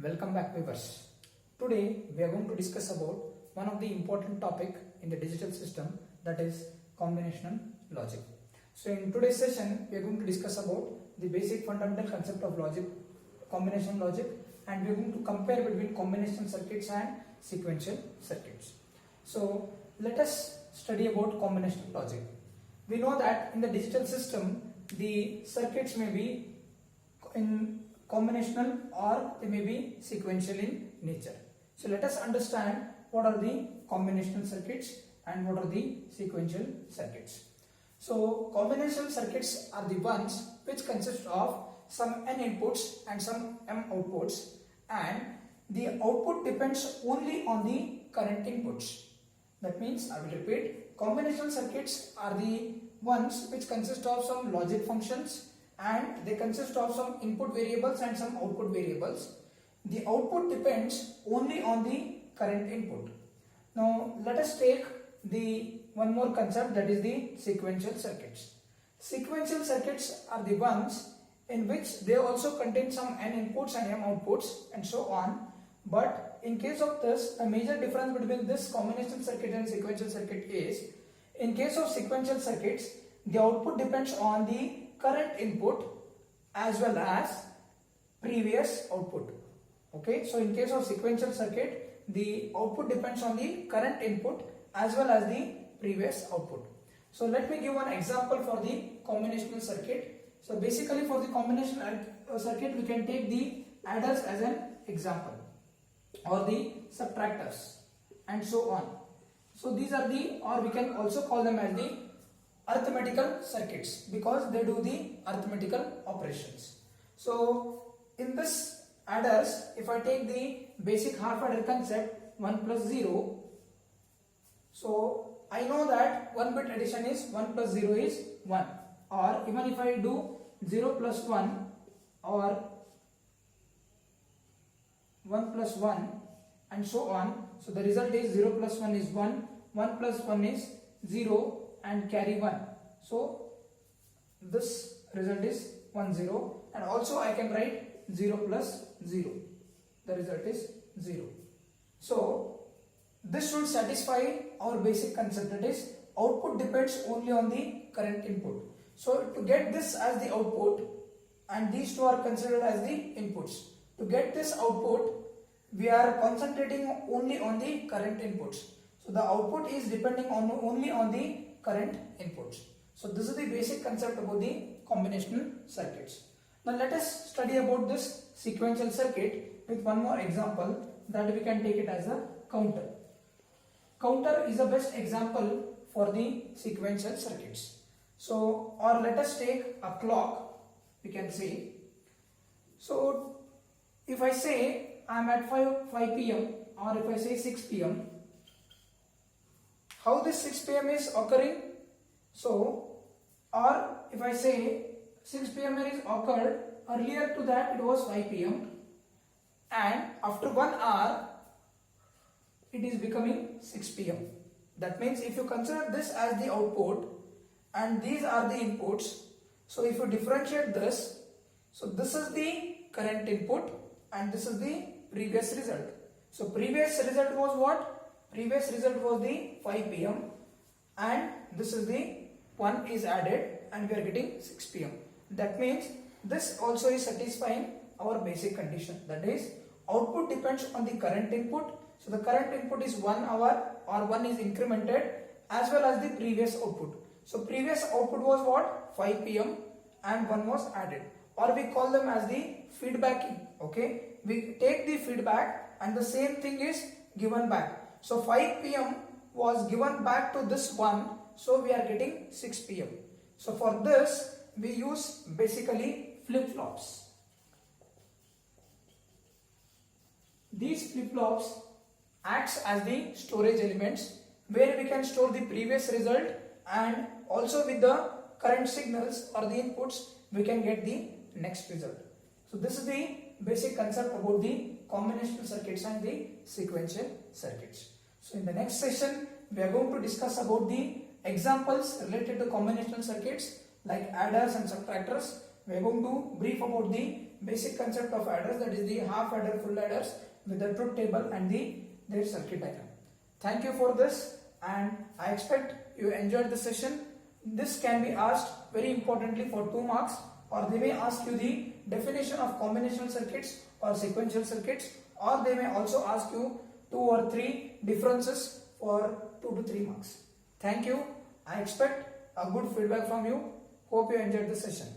Welcome back viewers. Today we are going to discuss about one of the important topic in the digital system, that is combinational logic. So in today's session we are going to discuss about the basic fundamental concept of logic, combinational logic, and we are going to compare between combinational circuits and sequential circuits. So let us study about combinational logic. We know that in the digital system the circuits may be in combinational or they may be sequential in nature. So let us understand what are the combinational circuits and what are the sequential circuits. So combinational circuits are the ones which consist of some n inputs and some m outputs, and the output depends only on the current inputs. That means, I will repeat, combinational circuits are the ones which consist of some logic functions and they consist of some input variables and some output variables. The output depends only on the current input. Now let us take the one more concept, that is the sequential circuits. Sequential circuits are the ones in which they also contain some n inputs and m outputs and so on. But in case of this, the major difference between this combinational circuit and sequential circuit is, in case of sequential circuits, the output depends on the current input as well as previous output. Okay, so in case of sequential circuit, the output depends on the current input as well as the previous output. So let me give one example for the combinational circuit. So basically for the combinational circuit, we can take the adders as an example, or the subtractors and so on. So these are the, or we can also call them as the arithmetical circuits because they do the arithmetical operations. So in this adders, if I take the basic half adder concept 1 plus 0, so I know that 1 bit addition is 1 plus 0 is 1, or even if I do 0 plus 1 or 1 plus 1 and so on, so the result is 0 plus 1 is 1, 1 plus 1 is 0 and carry 1. So this result is 1 0, and also I can write 0 plus 0, the result is 0. So this should satisfy our basic concept, that is output depends only on the current input. So to get this as the output, and these two are considered as the inputs, to get this output we are concentrating only on the current inputs. So the output is depending on only on the current inputs. So this is the basic concept about the combinational circuits. Now let us study about this sequential circuit with one more example, that we can take it as a counter. Counter is the best example for the sequential circuits. So, or let us take a clock, we can say. So if I say I am at 5 p.m. or if I say 6 p.m. how this 6 p.m. is occurring? So, or if I say 6 p.m. is occurred, earlier to that it was 5 p.m. and after 1 hour it is becoming 6 p.m. That means if you consider this as the output and these are the inputs, so if you differentiate this, so this is the current input and this is the previous result. So previous result was what? Previous result was the 5 p.m. and this is the 1 is added and we are getting 6 p.m. That means this also is satisfying our basic condition, that is output depends on the current input. So the current input is 1 hour or 1 is incremented as well as the previous output. So previous output was what? 5 p.m. and 1 was added, or we call them as the feedbacking. Okay, we take the feedback and the same thing is given back. So 5 p.m. was given back to this one, so we are getting 6 p.m. So for this we use basically flip-flops. These flip-flops acts as the storage elements where we can store the previous result, and also with the current signals or the inputs we can get the next result. So this is the basic concept about the combinational circuits and the sequential circuits. So in the next session we are going to discuss about the examples related to combinational circuits like adders and subtractors. We are going to brief about the basic concept of adders, that is the half adder, full adders with the truth table and their circuit diagram. Thank you for this, and I expect you enjoyed the session. This can be asked very importantly for 2 marks, or they may ask you the definition of combinational circuits or sequential circuits, or they may also ask you 2 or 3 differences for 2 to 3 marks. Thank you. I expect a good feedback from you. Hope you enjoyed the session.